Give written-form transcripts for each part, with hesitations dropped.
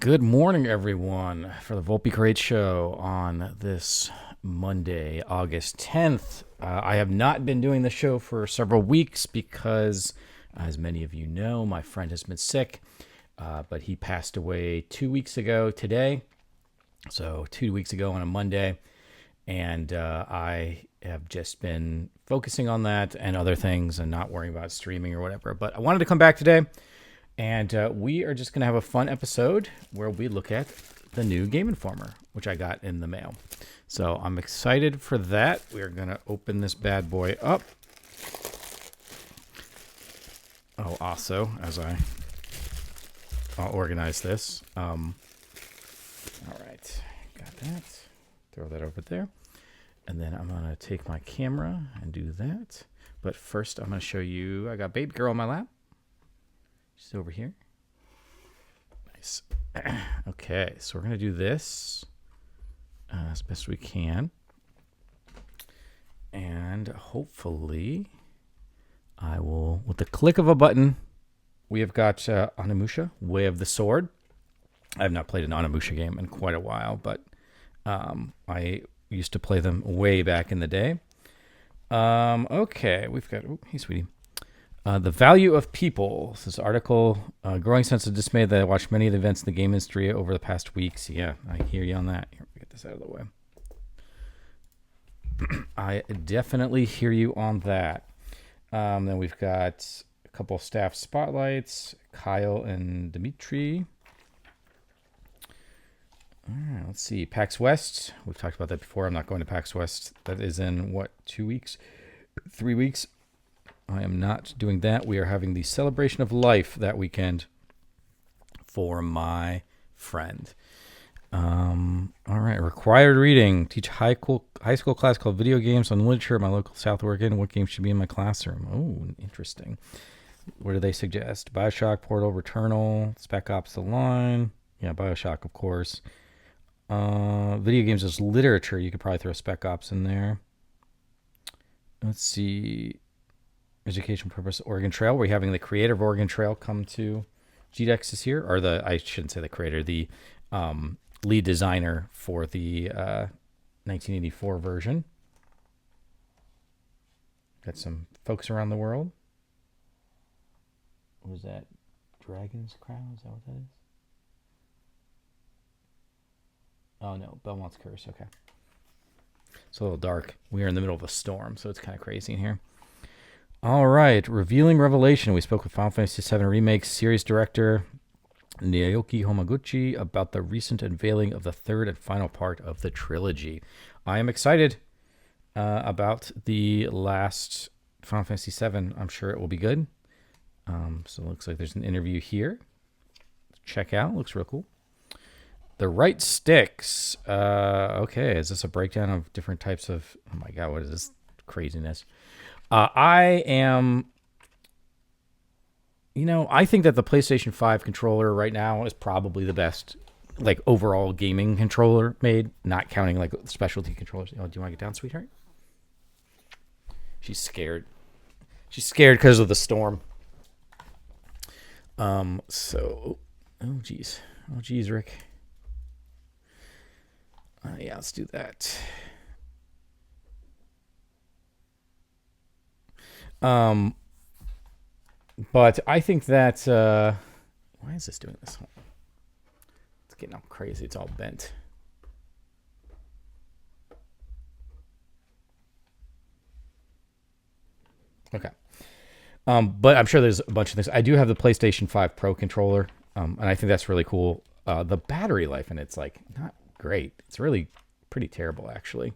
Good morning, everyone, for the Volpe Creates show on this Monday, August 10th. I have not been doing the show for several weeks because, as many of you know, my friend has been sick, but he passed away 2 weeks ago today. So 2 weeks ago on a Monday. And I have just been focusing on that and other things and not worrying about streaming or whatever. But I wanted to come back today. And we are just going to have a fun episode where we look at the new Game Informer, which I got in the mail. So I'm excited for that. We're going to open this bad boy up. Oh, also, as I'll organize this. All right, got that. Throw that over there. And then I'm going to take my camera and do that. But first, I'm going to show you, I got baby girl on my lap. She's over here. Nice. Okay, so we're going to do this as best we can. And hopefully, I will, with the click of a button, we have got Onimusha, Way of the Sword. I have not played an Onimusha game in quite a while, but I used to play them way back in the day. Okay, we've got, oh, hey, sweetie. The value of people. This is article, growing sense of dismay that I watched many of the events in the game industry over the past weeks. Yeah, I hear you on that. Here, get this out of the way. I definitely hear you on that. Then we've got a couple of staff spotlights, Kyle and Dimitri. All right, let's see. PAX West. We've talked about that before. I'm not going to PAX West. That is in, what, 2 weeks? 3 weeks? I am not doing that. We are having the celebration of life that weekend for my friend. All right. Required reading. Teach high school class called Video Games on Literature at my local South Oregon. What games should be in my classroom? Oh, interesting. What do they suggest? BioShock, Portal, Returnal, Spec Ops The Line. Yeah, BioShock, of course. Video games as literature. You could probably throw Spec Ops in there. Let's see. Education purpose, Oregon Trail. We're having the creator of Oregon Trail come to GDEX this year, or I shouldn't say the creator, the lead designer for the 1984 version. Got some folks around the world. What was that? Dragon's Crown? Is that what that is? Oh no, Belmont's Curse. Okay. It's a little dark. We are in the middle of a storm, so it's kind of crazy in here. All right, revealing revelation. We spoke with Final Fantasy VII Remake series director Naoki Homaguchi about the recent unveiling of the third and final part of the trilogy. I am excited about the last Final Fantasy VII. I'm sure it will be good. So it looks like there's an interview here. Check out. Looks real cool. The right sticks. Okay, is this a breakdown of different types of... Oh my god, what is this craziness? I think that the PlayStation 5 controller right now is probably the best, like, overall gaming controller made, not counting, like, specialty controllers. Oh, do you want to get down, sweetheart? She's scared. She's scared because of the storm. Oh, geez. Oh, geez, Rick. Yeah, let's do that. But I think that, why is this doing this? It's getting all crazy. It's all bent. Okay. But I'm sure there's a bunch of things. I do have the PlayStation 5 Pro controller, and I think that's really cool. The battery life in it's like not great. It's really pretty terrible, actually.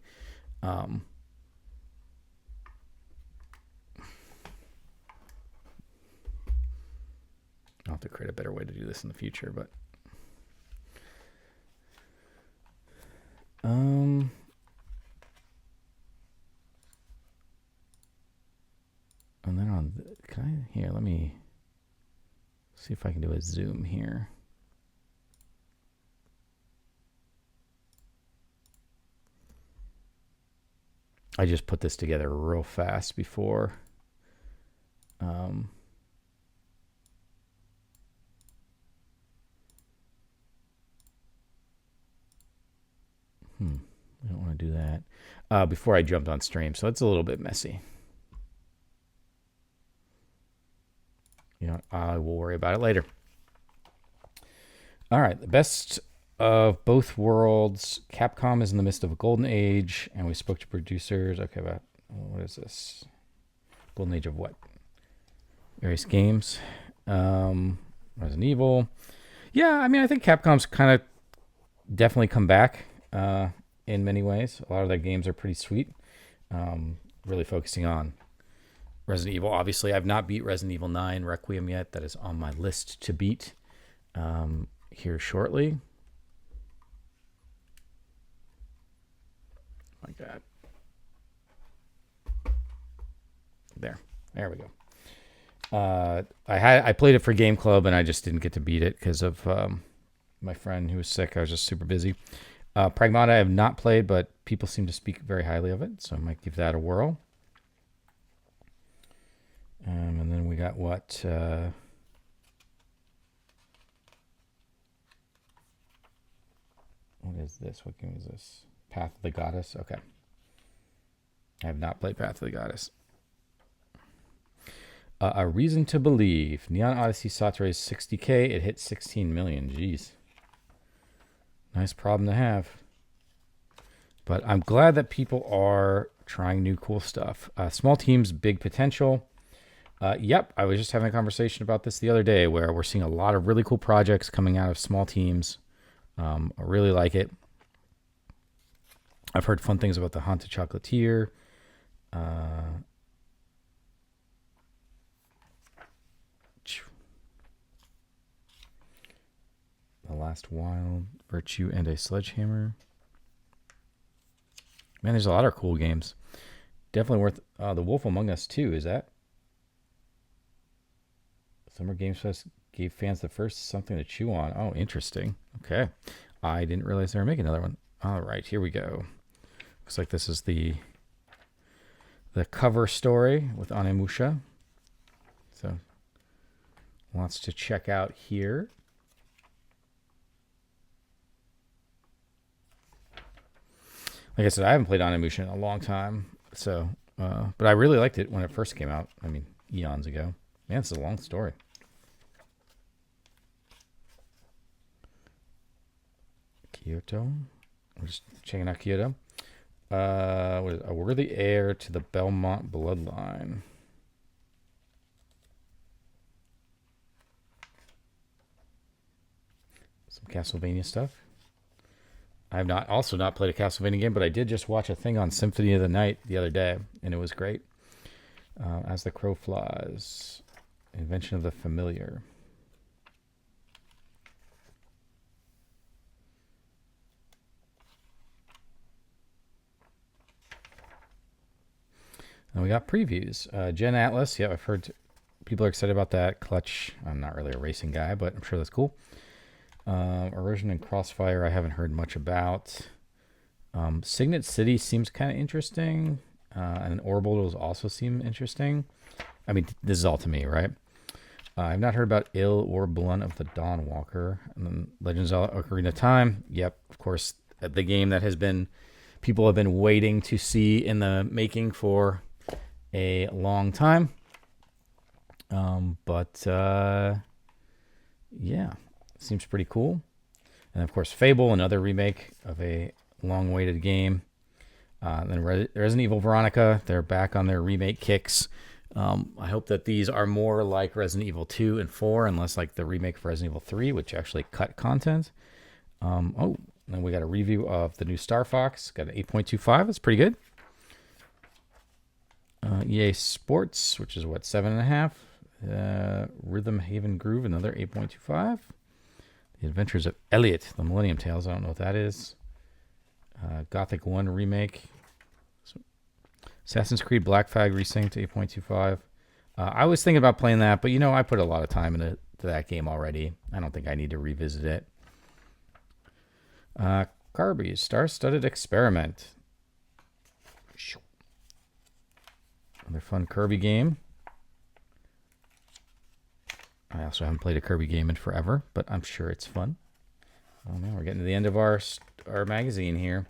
I'll have to create a better way to do this in the future, but and then let me see if I can do a zoom here. I just put this together real fast before I don't want to do that before I jumped on stream, so it's a little bit messy. You know, I will worry about it later. All right, the best of both worlds. Capcom is in the midst of a golden age, and we spoke to producers. Okay, about what is this? Golden age of what? Various games. Resident Evil. Yeah, I mean, I think Capcom's kind of definitely come back in many ways. A lot of their games are pretty sweet. Really focusing on Resident Evil. Obviously, I've not beat Resident Evil 9 Requiem yet. That is on my list to beat here shortly. Like that. There we go. I played it for Game Club and I just didn't get to beat it because of my friend who was sick. I was just super busy. Pragmata I have not played, but people seem to speak very highly of it, so I might give that a whirl. And then we got what? What is this? What game is this? Path of the Goddess? Okay. I have not played Path of the Goddess. A Reason to Believe. Neon Odyssey sought to raise $60K. It hit 16 million. Jeez. Nice problem to have. But I'm glad that people are trying new cool stuff. Small teams, big potential. Yep, I was just having a conversation about this the other day where we're seeing a lot of really cool projects coming out of small teams. I really like it. I've heard fun things about the Haunted Chocolatier. The Last Wild, Virtue, and a Sledgehammer. Man, there's a lot of cool games. Definitely worth... The Wolf Among Us 2, is that? Summer Games Fest gave fans the first something to chew on. Oh, interesting. Okay. I didn't realize they were making another one. All right, here we go. Looks like this is the cover story with Onimusha. So, lots to check out here. Like I said, I haven't played Onimusha in a long time, so but I really liked it when it first came out. I mean, eons ago. Man, it's a long story. Kyoto. I'm just checking out Kyoto. What is it? A worthy heir to the Belmont bloodline. Some Castlevania stuff. I have also not played a Castlevania game, but I did just watch a thing on Symphony of the Night the other day, and it was great. As the Crow Flies. Invention of the Familiar. And we got previews. Gen Atlas. Yeah, I've heard people are excited about that. Clutch. I'm not really a racing guy, but I'm sure that's cool. Erosion and Crossfire, I haven't heard much about. Signet City seems kind of interesting. And Orbitals also seem interesting. I mean, this is all to me, right? I've not heard about Ill or Blunt of the Dawnwalker. And then Legends of Ocarina of Time. Yep, of course, the game that people have been waiting to see in the making for a long time. Yeah, seems pretty cool. And of course, Fable, another remake of a long-awaited game. Then Resident Evil Veronica, they're back on their remake kicks. I hope that these are more like Resident Evil 2 and 4, and less like the remake for Resident Evil 3, which actually cut content. Then we got a review of the new Star Fox. Got an 8.25. That's pretty good. EA Sports, which is what, 7.5. Rhythm Haven Groove, another 8.25. The Adventures of Elliot, the Millennium Tales. I don't know what that is. Gothic 1 remake. Assassin's Creed Black Flag Resynced, 8.25. I was thinking about playing that, but I put a lot of time into that game already. I don't think I need to revisit it. Kirby's Star-Studded Experiment. Another fun Kirby game. I also haven't played a Kirby game in forever, but I'm sure it's fun. Oh man, we're getting to the end of our magazine here.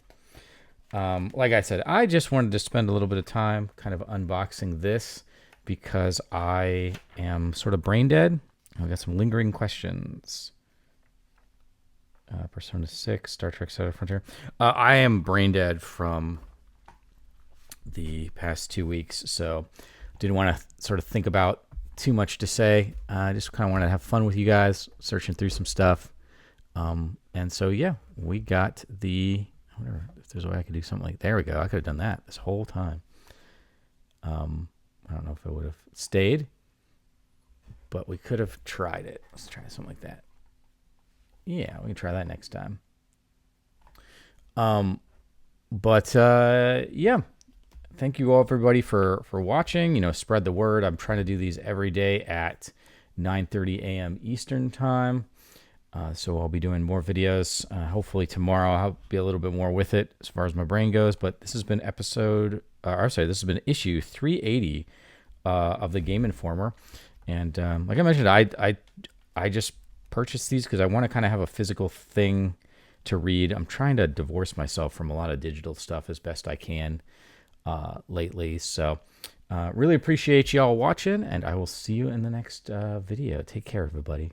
Like I said, I just wanted to spend a little bit of time kind of unboxing this because I am sort of brain dead. I've got some lingering questions. Persona 6, Star Trek Star Frontier. I am brain dead from the past 2 weeks, so didn't want to sort of think about too much to say. I just kind of wanted to have fun with you guys, searching through some stuff. And so, yeah, we got the, I wonder if there's a way I could do something like, there we go. I could have done that this whole time. I don't know if it would have stayed, but we could have tried it. Let's try something like that. Yeah, we can try that next time. Yeah, thank you all, everybody, for watching. You know, spread the word. I'm trying to do these every day at 9:30 a.m. Eastern time. So I'll be doing more videos. Hopefully tomorrow I'll be a little bit more with it as far as my brain goes. But this has been this has been issue 380 of the Game Informer. And like I mentioned, I just purchased these because I want to kind of have a physical thing to read. I'm trying to divorce myself from a lot of digital stuff as best I can lately. So really appreciate y'all watching, and I will see you in the next video. Take care, everybody.